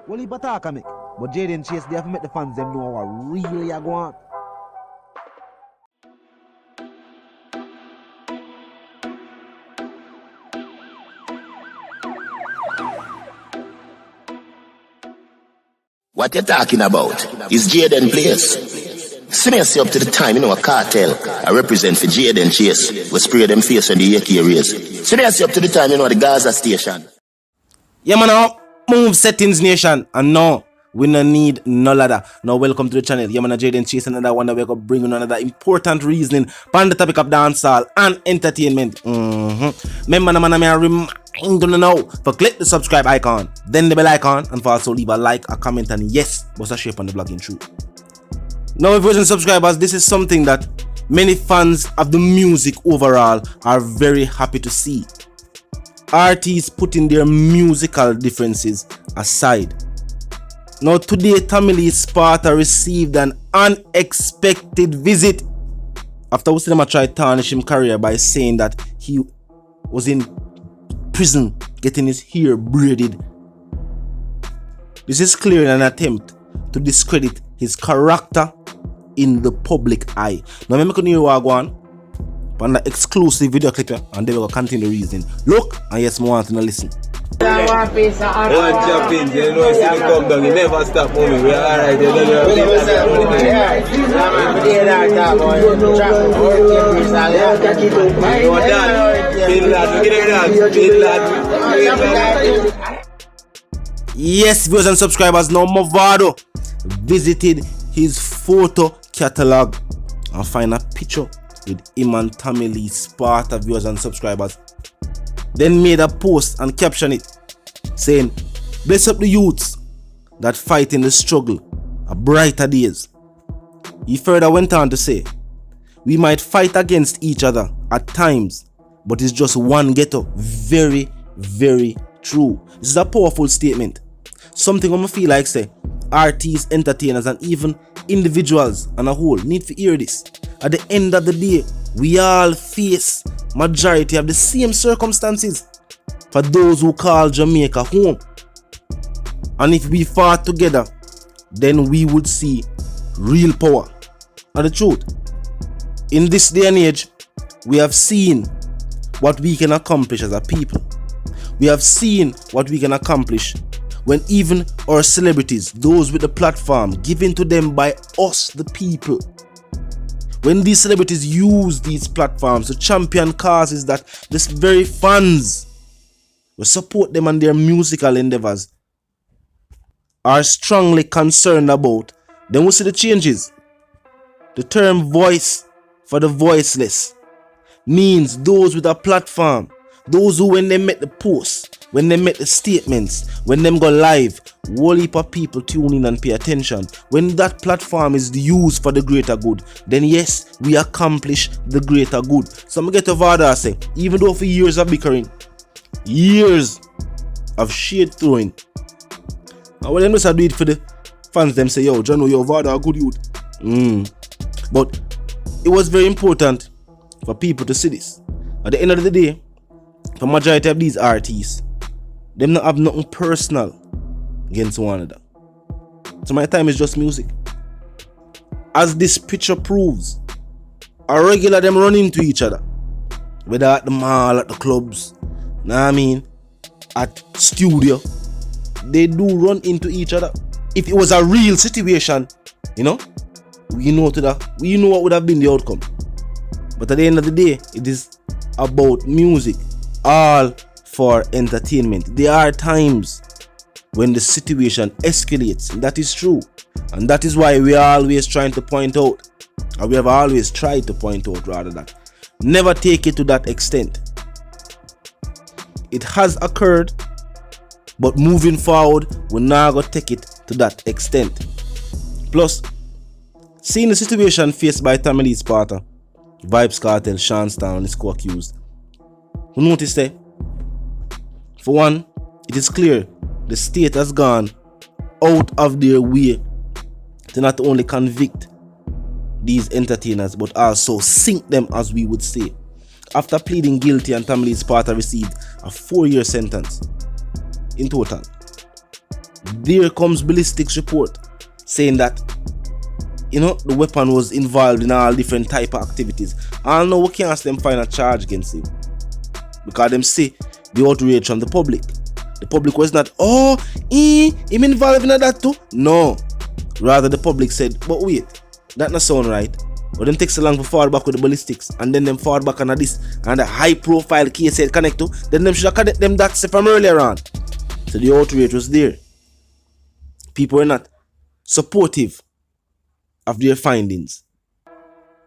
Well, he attack me. But Jayden Chase, they have to make the fans them know what really are going on. What you talking about? Is Jayden place? See me up to the time, a cartel. I represent for Jayden Chase. We spray them face on the AK rays. See me up to the time, the Gaza station. Yeah, man, now move settings nation. And no, we no need no ladder. Now welcome to the channel. Yeah, man, Jayden Chase, another one that we're gonna bring another important reasoning on the topic of dancehall and entertainment. Remember, man, I remind you now for click the subscribe icon, then the bell icon, and for also leave a like, a comment, and yes, what's a shape on the blogging true. Now, if you're subscribers, this is something that many fans of the music overall are very happy to see. Artists putting their musical differences aside. Now today, Sparta received an unexpected visit after we see them try to tarnish his career by saying that he was in prison getting his hair braided. This is clearly an attempt to discredit his character in the public eye. Now I'm going to hear what I on the exclusive video clip and then we'll continue the reasoning. Look, and yes, more want to listen. One jump in, you know, see the come down, you never stop moving. We're alright, you Yes, viewers and subscribers, now Movado visited his photo catalog and find a picture with him and Tommy Lee Sparta, viewers and subscribers. Then made a post and caption it saying, "Bless up the youths that fight in the struggle of brighter days." He further went on to say, "We might fight against each other at times, but it's just one ghetto." Very, very true. This is a powerful statement. Something I'm feel like say artists, entertainers, and even individuals on a whole need to hear this. At the end of the day, we all face majority of the same circumstances for those who call Jamaica home. And if we fought together, then we would see real power. And the truth, in this day and age, we have seen what we can accomplish as a people. We have seen what we can accomplish when even our celebrities, those with the platform given to them by us, the people, when these celebrities use these platforms to champion causes that this very fans will support them on their musical endeavors are strongly concerned about, then we see the changes. The term voice for the voiceless means those with a platform, those who when they make the posts, when they make the statements, when them go live, whole heap of people tune in and pay attention. When that platform is used for the greater good, then yes, we accomplish the greater good. So I'm get over there say, even though for years of bickering, years of shade throwing, and when them just do it for the fans, them say, "Yo, John, you're Vada, a good youth." But it was very important for people to see this. At the end of the day, the majority of these artists, them not have nothing personal against one another. So my time is just music. As this picture proves, a regular them run into each other. Whether at the mall, at the clubs, at studio, they do run into each other. If it was a real situation, we know what would have been the outcome. But at the end of the day, it is about music, all for entertainment. There are times when the situation escalates, and that is true, and that is why we are always trying to point out, or we have always tried to point out rather, that never take it to that extent. It has occurred, but moving forward, we're not going to take it to that extent. Plus, seeing the situation faced by Tommy Lee Sparta, Vybz Kartel, Shanstown, and his co-accused, we notice that, for one, it is clear the state has gone out of their way to not only convict these entertainers but also sink them, as we would say. After pleading guilty, and Tommy Lee Sparta received a 4-year sentence in total. there comes ballistics report saying that, the weapon was involved in all different type of activities. I know we can't ask them find a charge against him, because them see the outrage from the public. The public was not, him involved in that too. No. Rather the public said, but wait, that not sound right. But them takes so long to forward back with the ballistics, and then them forward back on this, and the high profile case said connect to, then them should have connect them dots from earlier on. So the outrage was there. People were not supportive of their findings.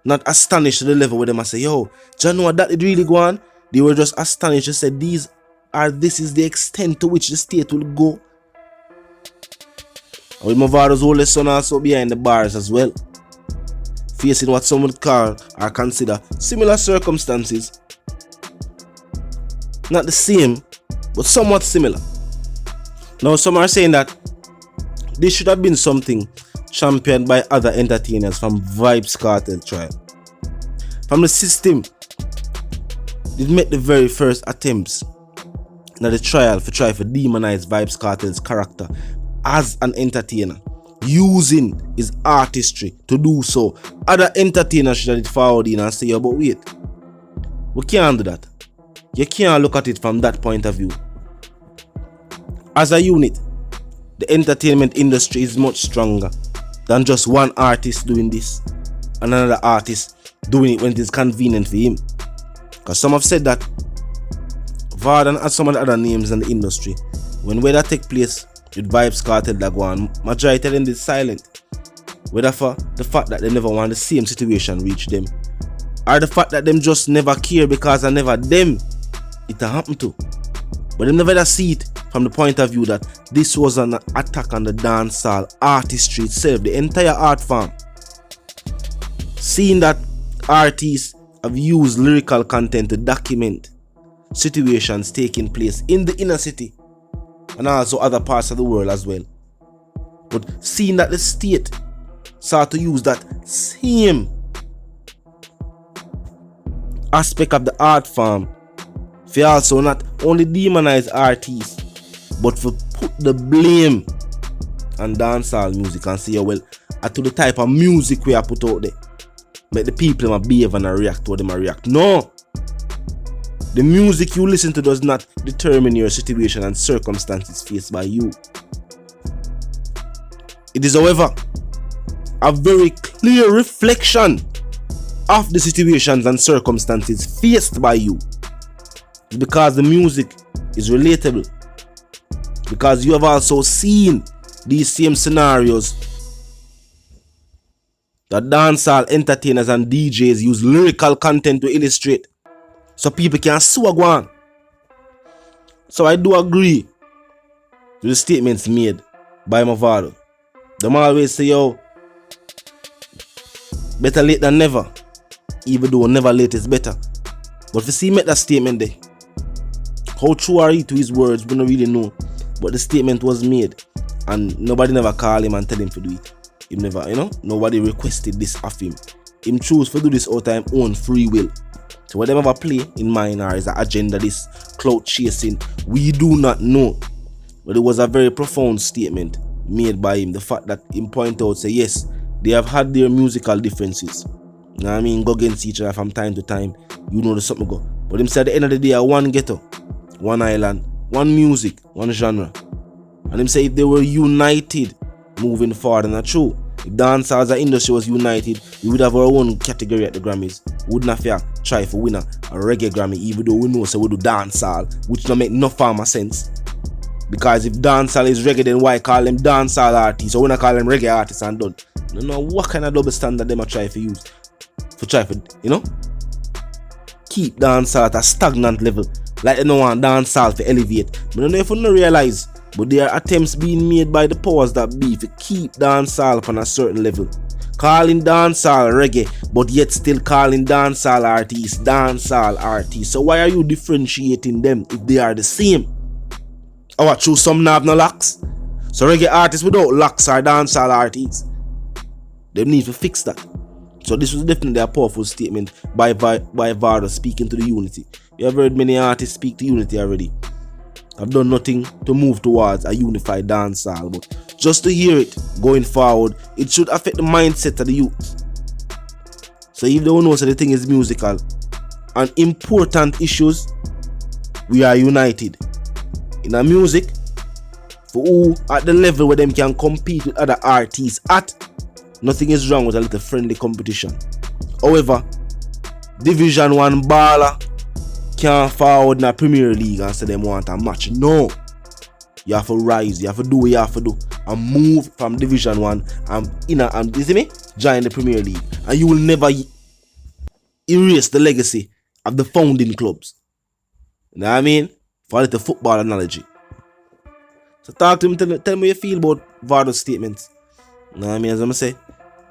Not astonished to the level where they must say, yo, do you know what that did really go on? They were just astonished and said, this is the extent to which the state will go. And with Movado's oldest son also behind the bars as well, facing what some would call or consider similar circumstances. Not the same, but somewhat similar. Now some are saying that this should have been something championed by other entertainers from Vybz Kartel trial. From the system, they made the very first attempts in the trial to try to demonize Vybz Kartel's character as an entertainer, using his artistry to do so. Other entertainers should have forward in and say, but wait, we can't do that. You can't look at it from that point of view. As a unit, the entertainment industry is much stronger than just one artist doing this and another artist doing it when it is convenient for him. Because some have said that Vardan and some of the other names in the industry, when whether take place with Vybz Kartel that go on, majority of them is silent. Whether for the fact that they never want the same situation reach them, or the fact that them just never care because I never them it happened to. But they never see it from the point of view that this was an attack on the dancehall artistry itself, the entire art form. Seeing that artists have used lyrical content to document situations taking place in the inner city and also other parts of the world as well. But seeing that the state start to use that same aspect of the art form for also not only demonize artists, but for put the blame on dancehall music and say, well, to the type of music we are put out there, make the people behave and react to what they react. No! The music you listen to does not determine your situation and circumstances faced by you. It is, however, a very clear reflection of the situations and circumstances faced by you. Because the music is relatable. Because you have also seen these same scenarios that dancehall entertainers and DJs use lyrical content to illustrate, so people can swag on. So I do agree with the statements made by Movado. Them always say, yo, better late than never, even though never late is better. But if you see him make that statement there, how true are he to his words, we don't really know. But the statement was made, and nobody never called him and tell him to do it. He never, nobody requested this of him. Him choose to do this out of his own free will. So whatever ever play in mind or is an agenda, this clout chasing, we do not know. But it was a very profound statement made by him. The fact that him point out, say yes, they have had their musical differences. You know what I mean? Go against each other from time to time. You know there's something go. But him say at the end of the day, one ghetto, one island, one music, one genre. And him say if they were united moving forward, and that's true. If dancehall as an industry was united, we would have our own category at the Grammys. We wouldn't have to try for winner a reggae Grammy, even though we know so we do dancehall, which don't make no farmer sense. Because if dancehall is reggae, then why call them dancehall artists? Or we not call them reggae artists and done? I don't know what kind of double standard them are try for use. For try for, keep dancehall at a stagnant level. Like they don't want dancehall to elevate. But I don't know if you don't realize, but there are attempts being made by the powers that be to keep dancehall on a certain level. Calling dancehall reggae, but yet still calling dancehall artists. So why are you differentiating them if they are the same? Oh, what, true, some have no locks? So reggae artists without locks are dancehall artists. They need to fix that. So this was definitely a powerful statement by Vado speaking to the unity. You have heard many artists speak to unity already. have done nothing to move towards a unified dancehall. But just to hear it going forward, it should affect the mindset of the youth. So if they don't know so the thing is musical and important issues, we are united. In our music, for who at the level where them can compete with other artists at, nothing is wrong with a little friendly competition. However, Division 1 baller can't forward in a Premier League and say them want a match. No. You have to rise, you have to do what you have to do and move from Division 1 and you see me? Join the Premier League. And you will never erase the legacy of the founding clubs. You know what I mean? For a little football analogy. So talk to him, tell me how you feel about Vado's statements. You know what I mean? As I'm say,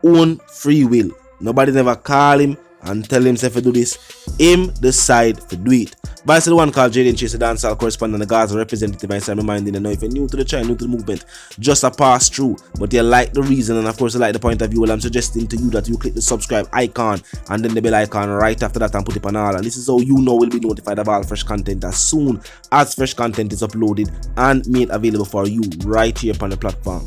own free will. Nobody never call him and tell himself to do this. Him decide to do it. But I said the one called Jayden Chase, the dancehall correspondent, the Gaza representative. I said, reminding you know, if you're new to the channel, new to the movement, just a pass through. But you like the reason and of course you like the point of view. Well, I'm suggesting to you that you click the subscribe icon and then the bell icon right after that and put it on all. And this is how you know will be notified of all fresh content as soon as fresh content is uploaded and made available for you right here upon the platform.